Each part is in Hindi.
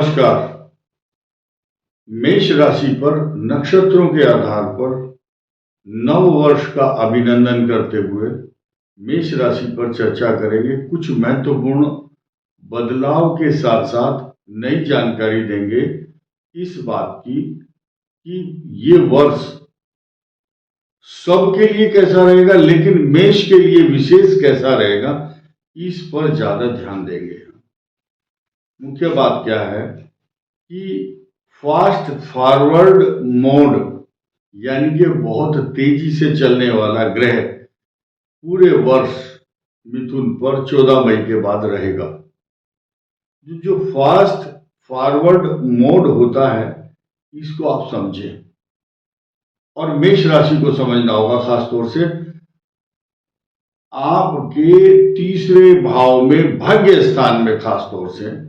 नमस्कार। मेष राशि पर नक्षत्रों के आधार पर नव वर्ष का अभिनंदन करते हुए मेष राशि पर चर्चा करेंगे। कुछ महत्वपूर्ण बदलाव के साथ साथ नई जानकारी देंगे इस बात की कि ये वर्ष सबके लिए कैसा रहेगा, लेकिन मेष के लिए विशेष कैसा रहेगा, इस पर ज्यादा ध्यान देंगे। मुख्य बात क्या है कि फास्ट फॉरवर्ड मोड यानी कि बहुत तेजी से चलने वाला ग्रह पूरे वर्ष मिथुन पर 14 मई के बाद रहेगा। जो फास्ट फॉरवर्ड मोड होता है इसको आप समझें और मेष राशि को समझना होगा। खासतौर से आपके तीसरे भाव में भाग्य स्थान में खासतौर से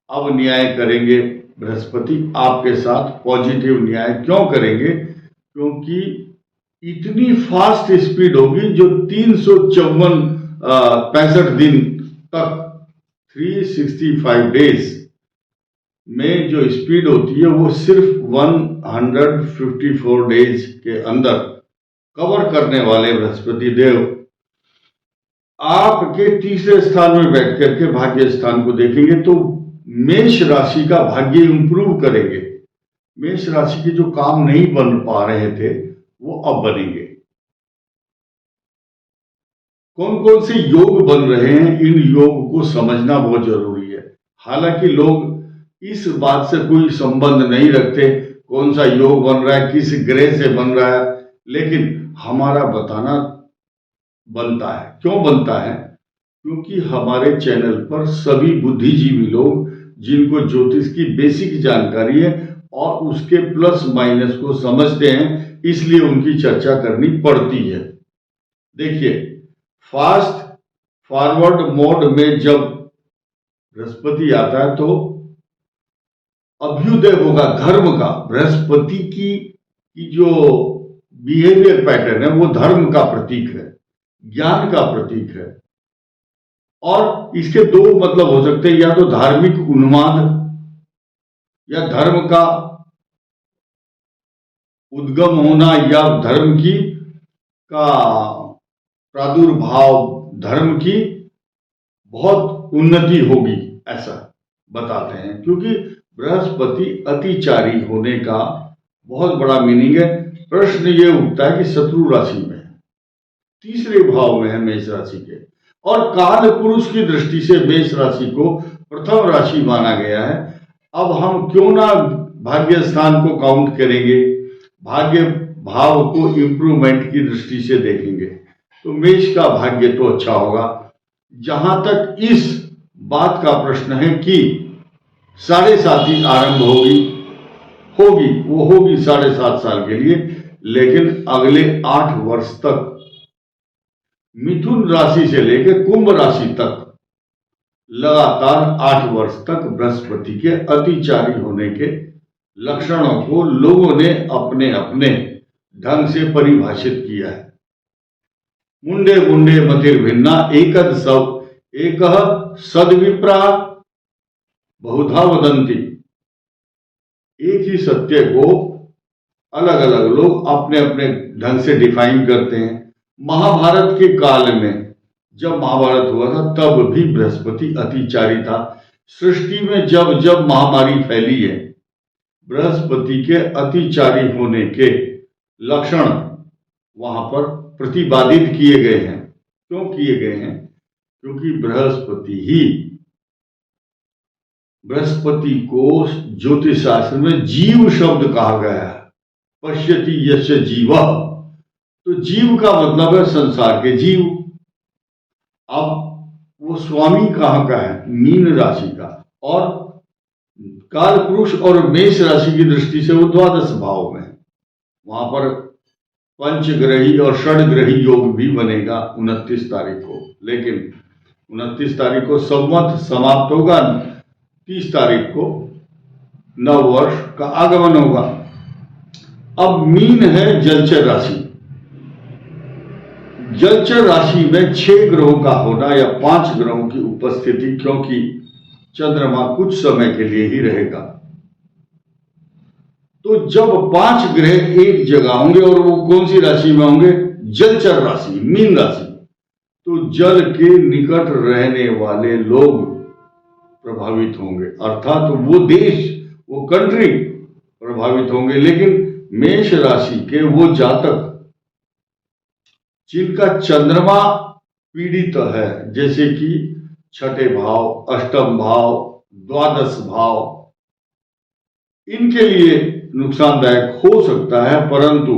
अब न्याय करेंगे बृहस्पति आपके साथ। पॉजिटिव न्याय क्यों करेंगे? क्योंकि इतनी फास्ट स्पीड होगी जो 365 दिन तक 365 डेज में जो स्पीड होती है वो सिर्फ 154 डेज के अंदर कवर करने वाले बृहस्पति देव आपके तीसरे स्थान में बैठ करके भाग्य स्थान को देखेंगे तो मेष राशि का भाग्य इंप्रूव करेंगे। मेष राशि के जो काम नहीं बन पा रहे थे वो अब बनेंगे। कौन कौन से योग बन रहे हैं, इन योग को समझना बहुत जरूरी है। हालांकि लोग इस बात से कोई संबंध नहीं रखते कौन सा योग बन रहा है, किस ग्रह से बन रहा है, लेकिन हमारा बताना बनता है। क्यों बनता है? क्योंकि हमारे चैनल पर सभी बुद्धिजीवी लोग जिनको ज्योतिष की बेसिक जानकारी है और उसके प्लस माइनस को समझते हैं, इसलिए उनकी चर्चा करनी पड़ती है। देखिए, फास्ट फॉरवर्ड मोड में जब बृहस्पति आता है तो अभ्युदय होगा धर्म का। बृहस्पति की जो बिहेवियर पैटर्न है वो धर्म का प्रतीक है, ज्ञान का प्रतीक है। और इसके दो मतलब हो सकते हैं, या तो धार्मिक उन्माद या धर्म का उद्गम होना या धर्म का प्रादुर्भाव, धर्म की बहुत उन्नति होगी, ऐसा बताते हैं। क्योंकि बृहस्पति अतिचारी होने का बहुत बड़ा मीनिंग है। प्रश्न ये उठता है कि शत्रु राशि में है, तीसरे भाव में है मेष राशि के, और काल पुरुष की दृष्टि से मेष राशि को प्रथम राशि माना गया है। अब हम क्यों ना भाग्य स्थान को काउंट करेंगे, भाग्य भाव को इंप्रूवमेंट की दृष्टि से देखेंगे तो मेष का भाग्य तो अच्छा होगा। जहां तक इस बात का प्रश्न है कि 7.5 आरंभ होगी वो होगी 7.5 साल के लिए, लेकिन अगले 8 वर्ष तक मिथुन राशि से लेकर कुंभ राशि तक लगातार 8 वर्ष तक बृहस्पति के अतिचारी होने के लक्षणों को लोगों ने अपने अपने ढंग से परिभाषित किया है। मुंडे मुंडे मतिर्भिन्ना एकद सद्विप्रा बहुधा वदंती। एक ही सत्य को अलग अलग लोग अपने अपने ढंग से डिफाइन करते हैं। महाभारत के काल में जब महाभारत हुआ था तब भी बृहस्पति अतिचारी था। सृष्टि में जब जब महामारी फैली है बृहस्पति के अतिचारी होने के लक्षण वहां पर प्रतिपादित किए गए हैं। क्यों किए गए हैं? क्योंकि बृहस्पति को ज्योतिष शास्त्र में जीव शब्द कहा गया है। पश्यति यश जीवा, तो जीव का मतलब है संसार के जीव। अब वो स्वामी कहाँ का है? मीन राशि का, और काल पुरुष और मेष राशि की दृष्टि से वो द्वादश भाव में है। वहां पर पंचग्रही और षडग्रही योग भी बनेगा 29 तारीख को, लेकिन 29 तारीख को संवत समाप्त होगा, 30 तारीख को नव वर्ष का आगमन होगा। अब मीन है जलचर राशि। जलचर राशि में 6 ग्रहों का होना या 5 ग्रहों की उपस्थिति, क्योंकि चंद्रमा कुछ समय के लिए ही रहेगा। तो जब 5 ग्रह एक जगह होंगे और वो कौन सी राशि में होंगे? जलचर राशि, मीन राशि। तो जल के निकट रहने वाले लोग प्रभावित होंगे, अर्थात वो देश, वो कंट्री प्रभावित होंगे। लेकिन मेष राशि के वो जातक जिनका चंद्रमा पीड़ित है, जैसे कि छठे भाव, अष्टम भाव, द्वादश भाव, इनके लिए नुकसानदायक हो सकता है। परंतु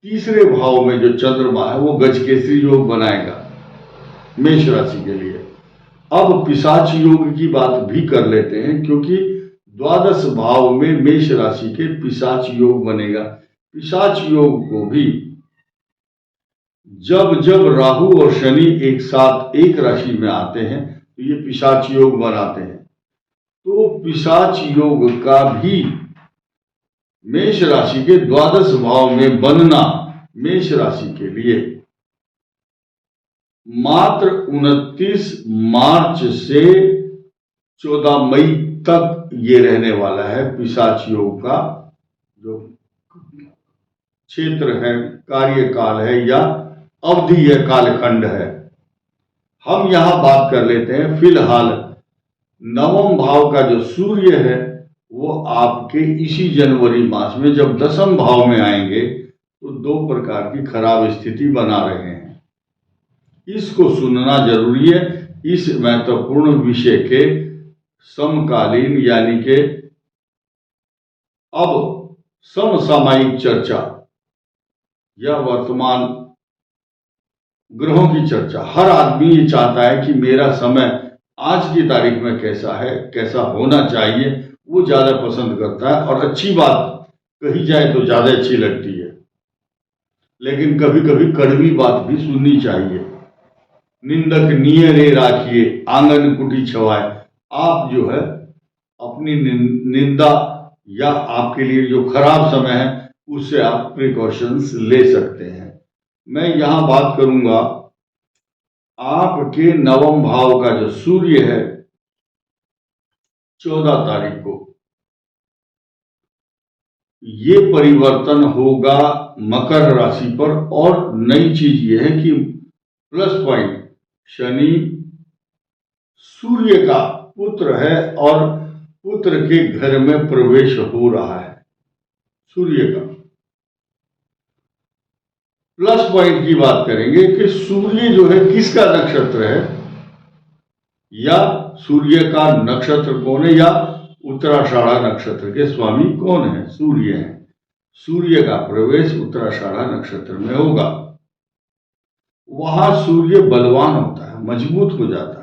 तीसरे भाव में जो चंद्रमा है वो गजकेसरी योग बनाएगा मेष राशि के लिए। अब पिशाच योग की बात भी कर लेते हैं, क्योंकि द्वादश भाव में मेष राशि के पिशाच योग बनेगा। पिशाच योग को भी जब जब राहु और शनि एक साथ एक राशि में आते हैं तो ये पिशाच योग बनाते हैं। तो पिशाच योग का भी मेष राशि के द्वादश भाव में बनना मेष राशि के लिए मात्र 29 मार्च से 14 मई तक ये रहने वाला है। पिशाच योग का जो क्षेत्र है, कार्यकाल है या अवधि है, कालखंड है। हम यहां बात कर लेते हैं फिलहाल नवम भाव का जो सूर्य है वो आपके इसी जनवरी मास में जब 10वें भाव में आएंगे तो 2 प्रकार की खराब स्थिति बना रहे हैं। इसको सुनना जरूरी है। इस महत्वपूर्ण विषय के समकालीन यानी के अब समसामयिक चर्चा या वर्तमान ग्रहों की चर्चा, हर आदमी ये चाहता है कि मेरा समय आज की तारीख में कैसा है, कैसा होना चाहिए, वो ज्यादा पसंद करता है। और अच्छी बात कही जाए तो ज्यादा अच्छी लगती है, लेकिन कभी कभी कड़वी बात भी सुननी चाहिए। निंदक नियरे राखिए आंगन कुटी छवाए। आप जो है अपनी निंदा या आपके लिए जो खराब समय है उससे आप प्रिकॉशंस ले सकते हैं। मैं यहां बात करूंगा आपके नवम भाव का जो सूर्य है 14 तारीख को ये परिवर्तन होगा मकर राशि पर। और नई चीज ये है कि प्लस पॉइंट, शनि सूर्य का पुत्र है और पुत्र के घर में प्रवेश हो रहा है सूर्य का। प्लस पॉइंट की बात करेंगे कि सूर्य जो है किसका नक्षत्र है या सूर्य का नक्षत्र कौन है या उत्तराषाढ़ा नक्षत्र के स्वामी कौन है? सूर्य है। सूर्य का प्रवेश उत्तराषाढ़ा नक्षत्र में होगा। वहां सूर्य बलवान होता है, मजबूत हो जाता है।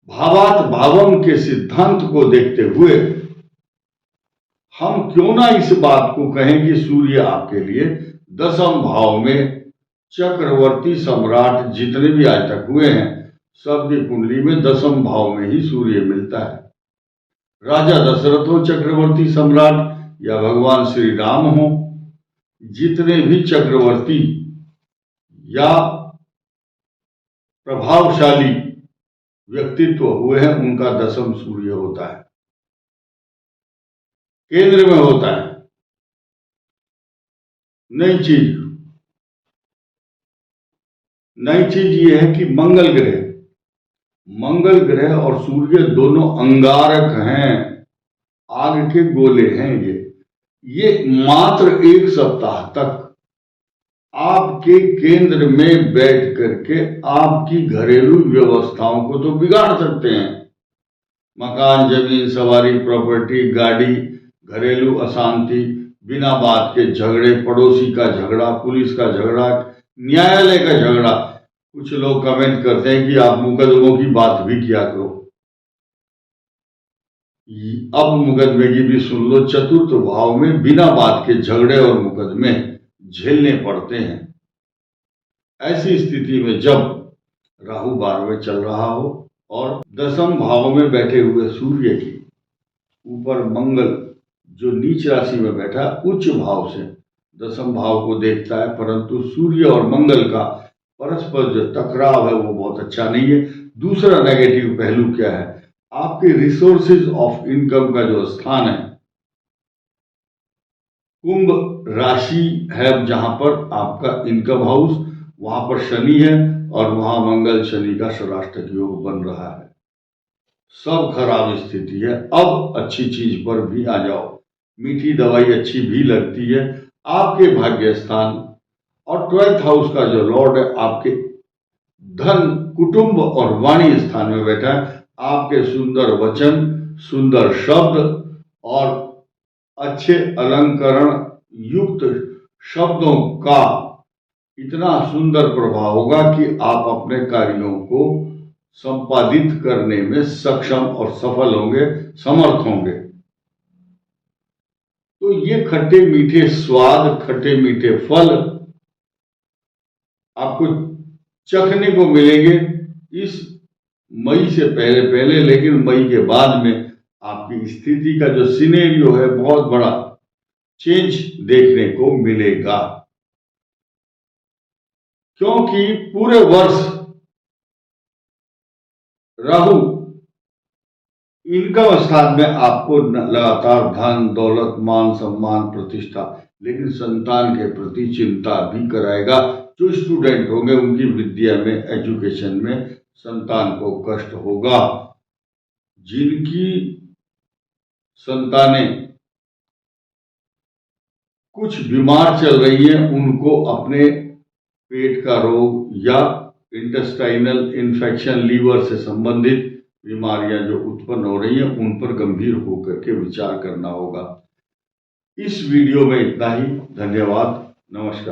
भावात भावम के सिद्धांत को देखते हुए हम क्यों ना इस बात को कहें कि सूर्य आपके लिए 10वें भाव में चक्रवर्ती सम्राट जितने भी आज तक हुए हैं सबकी कुंडली में 10वें भाव में ही सूर्य मिलता है। राजा दशरथ हो चक्रवर्ती सम्राट या भगवान श्री राम हो, जितने भी चक्रवर्ती या प्रभावशाली व्यक्तित्व हुए हैं उनका 10वां सूर्य होता है, केंद्र में होता है। नई चीज ये है कि मंगल ग्रह और सूर्य दोनों अंगारक हैं, आग के गोले हैं। ये मात्र 1 सप्ताह तक आपके केंद्र में बैठ करके आपकी घरेलू व्यवस्थाओं को तो बिगाड़ सकते हैं। मकान, जमीन, सवारी, प्रॉपर्टी, गाड़ी, घरेलू अशांति, बिना बात के झगड़े, पड़ोसी का झगड़ा, पुलिस का झगड़ा, न्यायालय का झगड़ा। कुछ लोग कमेंट करते हैं कि आप मुकदमों की बात भी किया करो। अब मुकदमे की भी सुन लो। चतुर्थ भाव में बिना बात के झगड़े और मुकदमे झेलने पड़ते हैं। ऐसी स्थिति में जब राहु 12वें चल रहा हो और 10वें भाव में बैठे हुए सूर्य की ऊपर मंगल जो नीच राशि में बैठा उच्च भाव से 10वें भाव को देखता है, परंतु सूर्य और मंगल का परस्पर जो टकराव है वो बहुत अच्छा नहीं है। दूसरा नेगेटिव पहलू क्या है, आपके रिसोर्सेज ऑफ इनकम का जो स्थान है, कुंभ राशि है जहां पर आपका इनकम हाउस, वहां पर शनि है और वहां मंगल शनि का षडाष्टक योग बन रहा है। सब खराब स्थिति है। अब अच्छी चीज पर भी आ जाओ, मीठी दवाई अच्छी भी लगती है। आपके भाग्य स्थान और 12th हाउस का जो लॉर्ड है आपके धन, कुटुंब और वाणी स्थान में बैठा है। आपके सुंदर वचन, सुंदर शब्द और अच्छे अलंकरण युक्त शब्दों का इतना सुंदर प्रभाव होगा कि आप अपने कार्यों को संपादित करने में सक्षम और सफल होंगे, समर्थ होंगे। तो ये खट्टे मीठे स्वाद, खट्टे मीठे फल आपको चखने को मिलेंगे इस मई से पहले पहले, लेकिन मई के बाद में आपकी स्थिति का जो सिनेरियो है बहुत बड़ा चेंज देखने को मिलेगा, क्योंकि पूरे वर्ष राहु इनकम स्थान में आपको लगातार धन, दौलत, मान, सम्मान, प्रतिष्ठा, लेकिन संतान के प्रति चिंता भी कराएगा। जो स्टूडेंट होंगे उनकी विद्या में, एजुकेशन में संतान को कष्ट होगा। जिनकी संतानें कुछ बीमार चल रही हैं, उनको अपने पेट का रोग या इंटेस्टाइनल इन्फेक्शन, लीवर से संबंधित बीमारियां जो उत्पन्न हो रही हैं, उन पर गंभीर होकर के विचार करना होगा। इस वीडियो में इतना ही। धन्यवाद, नमस्कार।